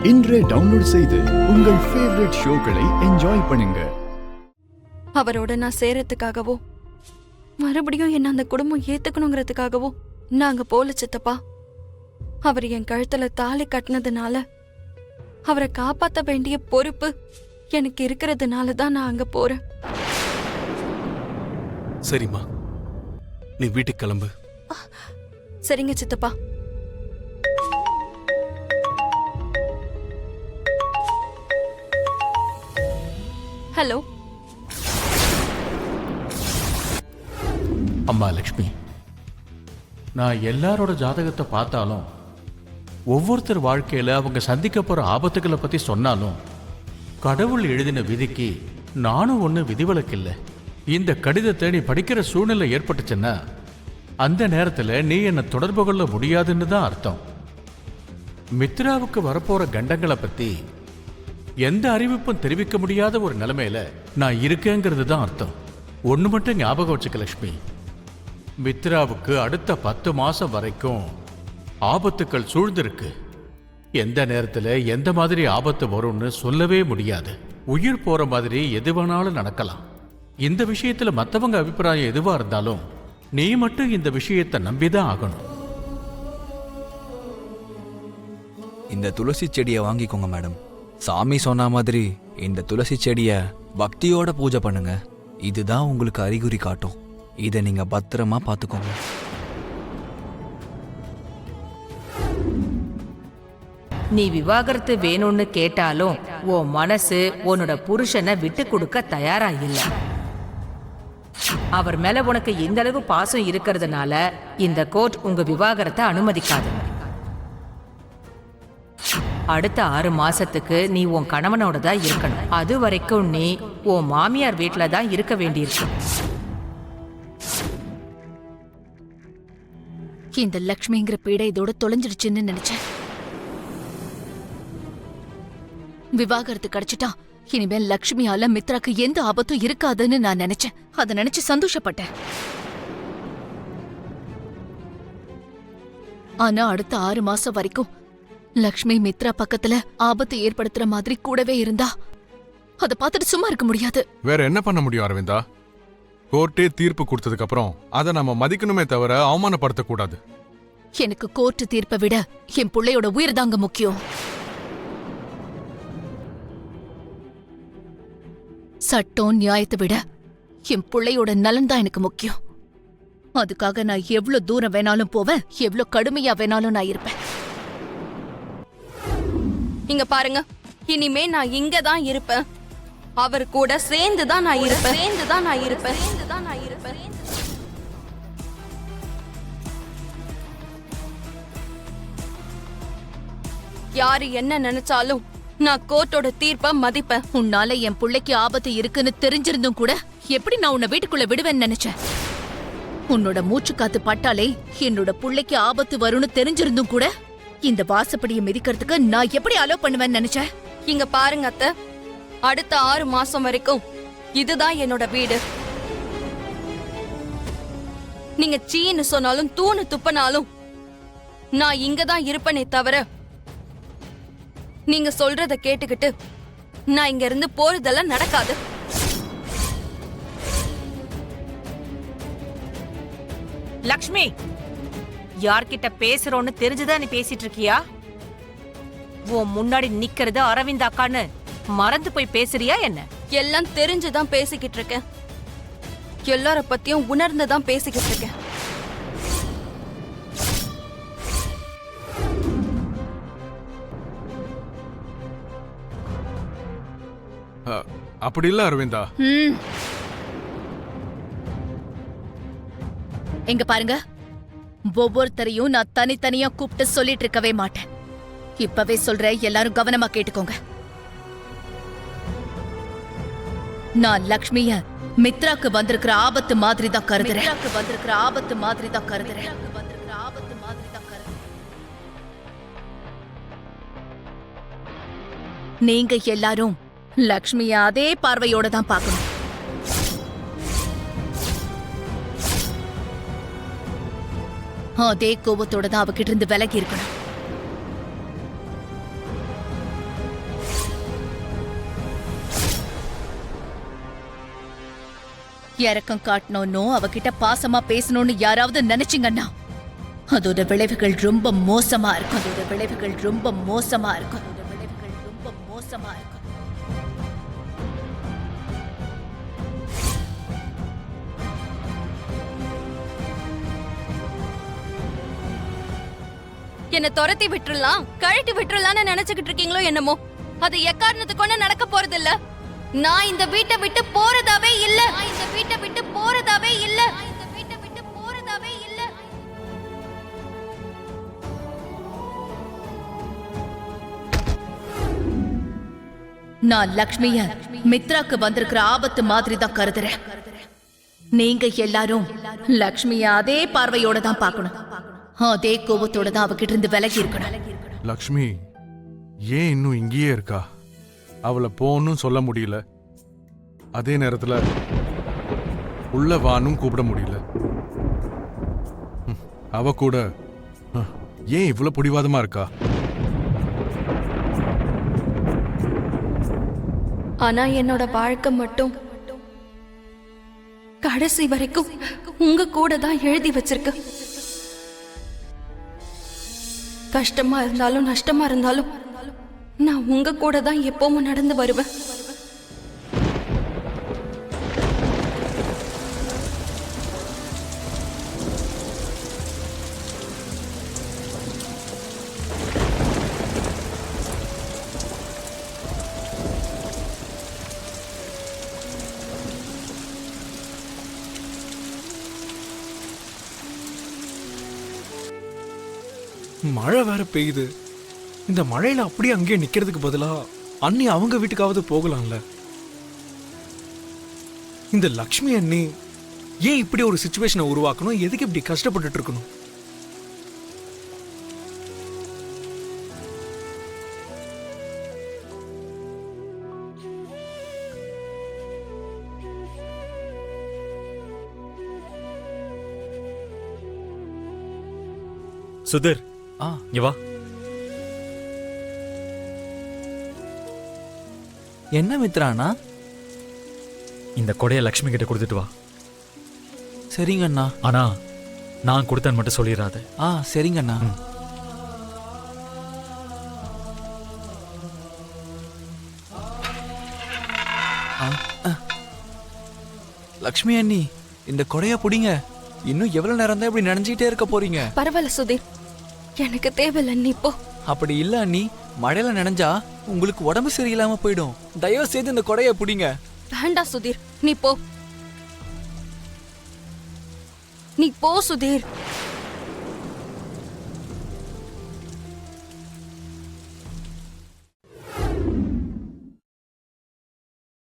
இன்றே டவுன்லோட் செய்து உங்கள் ஃபேவரட் ஷோக்களை என்ஜாய் பண்ணுங்க. அவரோட நான் சேரத்துக்காகவோ மறுபடியும் என்ன அந்த குடும்பம் ஏத்துக்கணுங்கிறதுக்காகவோ நாங்க போல சித்தப்பா. அவர் என் கழுத்துல தாலி கட்டினதுனால அவரை காப்பாத்த வேண்டிய பொறுப்பு எனக்கு இருக்கிறதுனால தான் நான் அங்க போறேன். சரிம்மா, நீ வீட்டுக்கு கிளம்பு. சரிங்க சித்தப்பா. ஹலோ அம்மா லக்ஷ்மி, நான் எல்லாரோட ஜாதகத்தை பார்த்தாலும் ஒவ்வொருத்தர் வாழ்க்கையில் அவங்க சந்திக்க போகிற ஆபத்துக்களை பற்றி சொன்னாலும் கடவுள் எழுதின விதிக்கு நானும் ஒன்றும் விதிவிலக்கில்லை. இந்த கடிதத்தை நீ படிக்கிற சூழ்நிலை ஏற்பட்டுச்சுன்னா அந்த நேரத்தில் நீ என்னை தொடர்பு கொள்ள முடியாதுன்னு தான் அர்த்தம். மித்ராவுக்கு வரப்போகிற கண்டங்களை பற்றி எந்த அறிவிப்பும் தெரிவிக்க முடியாத ஒரு நிலைமையில நான் இருக்கேங்கிறது தான் அர்த்தம். ஒன்று மட்டும் ஞாபகம் வச்சுக்க லக்ஷ்மி, மித்ராவுக்கு அடுத்த 10 மாசம் வரைக்கும் ஆபத்துக்கள் சூழ்ந்திருக்கு. எந்த நேரத்தில் எந்த மாதிரி ஆபத்து வரும்னு சொல்லவே முடியாது. உயிர் போற மாதிரி எது வேணாலும் நடக்கலாம். இந்த விஷயத்துல மற்றவங்க அபிப்பிராயம் எதுவா இருந்தாலும் நீ மட்டும் இந்த விஷயத்தை நம்பிதான் ஆகணும். இந்த துளசி செடியை வாங்கிக்கோங்க மேடம். சாமி சொன்ன மாதிரி இந்த துளசி செடியை பக்தியோட பூஜை பண்ணுங்க. இதுதான் உங்களுக்கு அறிகுறி காட்டும். இதை நீங்க பத்திரமா பார்த்துக்கோங்க. நீ விவாகரத்து வேணும்னு கேட்டாலும் உன் மனசு உன்னோட புருஷனை விட்டு கொடுக்க தயாரா இல்ல. அவர் மேல உனக்கு இந்த அளவு பாசம் இருக்கிறதுனால இந்த கோர்ட் உங்க விவாகரத்தை அனுமதிக்காது. அடுத்த 6 மாசத்துக்கு நீ உன் கணவனோட தான் இருக்கணும். அது வரைக்கும் நீ உன் மாமியார் வீட்டுல தான் இருக்க வேண்டியிருக்கு. இந்த லக்ஷ்மிங்கிற பீடை இதோட தொலைஞ்சிடுச்சுன்னு நினைச்சேன். விவாகரத்து கிடைச்சிட்டா இனிமேல் லக்ஷ்மியால மித்ராக்கு எந்த ஆபத்தும் இருக்காதுன்னு நான் நினைச்சேன். அதை நினைச்சு சந்தோஷப்பட்டேன். ஆனா அடுத்த 6 மாசம் வரைக்கும் லக்ஷ்மி மித்ரா பக்கத்துல ஆபத்து ஏற்படுத்துற மாதிரி கூடவே இருந்தா அதை பார்த்துட்டு சும்மா இருக்க முடியாது. வேற என்ன பண்ண முடியும் அரவிந்தா? கோர்ட்டே தீர்ப்பு கொடுத்ததுக்கு அப்புறம் அதை நம்ம மதிக்கணுமே தவிர அவமானப்படுத்த கூடாது. எனக்கு கோர்ட்டு தீர்ப்பை விட என் பிள்ளையோட உயிர் தாங்க முக்கியம். சட்டம் நியாயத்தை விட என் பிள்ளையோட நலன் தான் எனக்கு முக்கியம். அதுக்காக நான் எவ்வளவு தூரம் வேணாலும் போவேன், எவ்வளவு கடுமையா வேணாலும் நான் இருப்பேன். இங்க பாருங்க, இனிமே நான் இங்க தான் இருப்பேன். அவர் கூட சேர்ந்து தான் நான் இருப்பேன். யாரு என்ன நினைச்சாலும் நான் கோர்ட்டோட தீர்ப்பை மதிப்பேன். உன்னால என் பிள்ளைக்கு ஆபத்து இருக்குன்னு தெரிஞ்சிருந்தும் கூட எப்படி நான் உன்னை வீட்டுக்குள்ள விடுவேன்னு நினைச்சேன். உன்னோட மூச்சு காத்து பட்டாலே என்னோட பிள்ளைக்கு ஆபத்து வரும்னு தெரிஞ்சிருந்தும் கூட இந்த வாசப்படியை மிதிக்கிறதுக்கு நான் எப்படி அலோ பண்ணுவேன்னு நினைச்சேன். இங்க பாருங்க அத்தை, அடுத்த 6 மாசம் வரைக்கும் இதுதான் என்னோட வீடு. நீங்க சீன்னு சொன்னாலும் தூணு துப்பனாலும் நான் இங்கதான் இருப்பேனே தவிர நீங்க சொல்றத கேட்டுக்கிட்டு நான் இங்க இருந்து போறதெல்லாம் நடக்காது. லக்ஷ்மி, யார்கிட்ட பேசுறோன்னு தெரிஞ்சுதான் நீ பேசிட்டு இருக்கியா? உன் முன்னாடி நிக்கிறது அரவிந்த் அக்கான்னு மறந்து போய் பேசுறியா என்ன? எல்லாம் தெரிஞ்சுதான் பேசிக்கிட்டு இருக்கேன். எல்லார பத்தியும் உணர்ந்துதான் பேசிக்கிட்டு இருக்கேன். அப்படி இல்ல அரவிந்தா. எங்க பாருங்க, ஒவ்வொருத்தரையும் நான் தனித்தனியா கூப்பிட்டு சொல்லிட்டு இருக்கவே மாட்டேன். இப்பவே சொல்றேன், எல்லாரும் கவனமா கேட்டுக்கோங்க. நான் லக்ஷ்மிய மித்ராக்கு வந்திருக்கிற ஆபத்து மாதிரி தான் கருதுறேன். நீங்க எல்லாரும் லக்ஷ்மிய அதே பார்வையோட தான் பார்க்கணும். அதே கோபத்தோட தான் அவகிட்ட இருந்து விலகி இருக்கணும். இறக்கம் காட்டணும்னு அவகிட்ட பாசமா பேசணும்னு யாராவது நினைச்சீங்கன்னா அதோட விளைவுகள் ரொம்ப மோசமா இருக்கும். அதோட விளைவுகள் ரொம்ப மோசமா இருக்கும். அதோட விளைவுகள் ரொம்ப மோசமா இருக்கும். என்ன துரத்தி விட்டுறலாம், கழட்டி விட்டுறலாம்னு நினைச்சுக்கிட்டு இருக்கீங்களோ என்னமோ? அது எக்காரணத்துக்கு கொண்டு நடக்க போறது இல்ல. நான் இந்த வீட்டை விட்டு போறதாவே இல்ல. இந்த வீட்டை விட்டு போறதாவே இல்ல. இந்த வீட்டை விட்டு போறதாவே இல்ல. நான் லக்ஷ்மிய மித்ராக்கு வந்திருக்கிற ஆபத்து மாதிரி தான் கருதுறேன். நீங்க எல்லாரும் லக்ஷ்மிய அதே பார்வையோட தான் பார்க்கணும். அதே கோபத்தோட தான் அவகிட்ட இருந்து விலகி இருக்கணும். லக்ஷ்மி ஏன் இன்னும் இங்கேயே இருக்கா? அவளை போன்னு சொல்ல முடியல, அதே நேரத்துல உள்ள வானும் கூப்பிட முடியல. அவ கூட ஏன் இவ்வளவு பிடிவாதமா இருக்கா? ஆனா என்னோட வாழ்க்கை மட்டும் கடைசி வரைக்கும் உங்க கூட தான் எழுதி வச்சிருக்கு. கஷ்டமா இருந்தாலும் நஷ்டமா இருந்தாலும் நான் உங்க கூட தான் எப்பவும் நடந்து வருவேன். மழை வேற பெய்யுது. இந்த மழையில அப்படியே அங்கேயே நிக்கிறதுக்கு பதிலா அண்ணி அவங்க வீட்டுக்காவது போகலாம்ல. இந்த லக்ஷ்மி அண்ணி ஏன் இப்படி ஒரு சிச்சுவேஷனை உருவாக்கணும்? எதுக்கு இப்படி கஷ்டப்பட்டுட்டு இருக்கணும்? சுதர், இங்க வா. என்ன மித்ரானா? இந்த கொடைய லக்ஷ்மி கிட்ட கொடுத்துட்டு வா. சரிங்கண்ணா. ஆனா நான் கொடுத்தேன்னு மட்டும் சொல்லிடாத. சரிங்கண்ணா. லக்ஷ்மி அண்ணி, இந்த கொடைய புடிங்க. இன்னும் எவ்வளவு நேரம் தான் இப்படி நனைஞ்சிட்டே இருக்க போறீங்க? பரவாயில்ல சுதீர், எனக்கு தேவையில்லை, நீ போ. அப்படி இல்ல அண்ணி, மழையில நனைஞ்சா உங்களுக்கு உடம்பு சரியில்லாம போயிடும். தயவு செய்து இந்த கொடைய புடிங்க. வேண்டாம் சுதீர், நீ போ. நீ போ சுதீர்.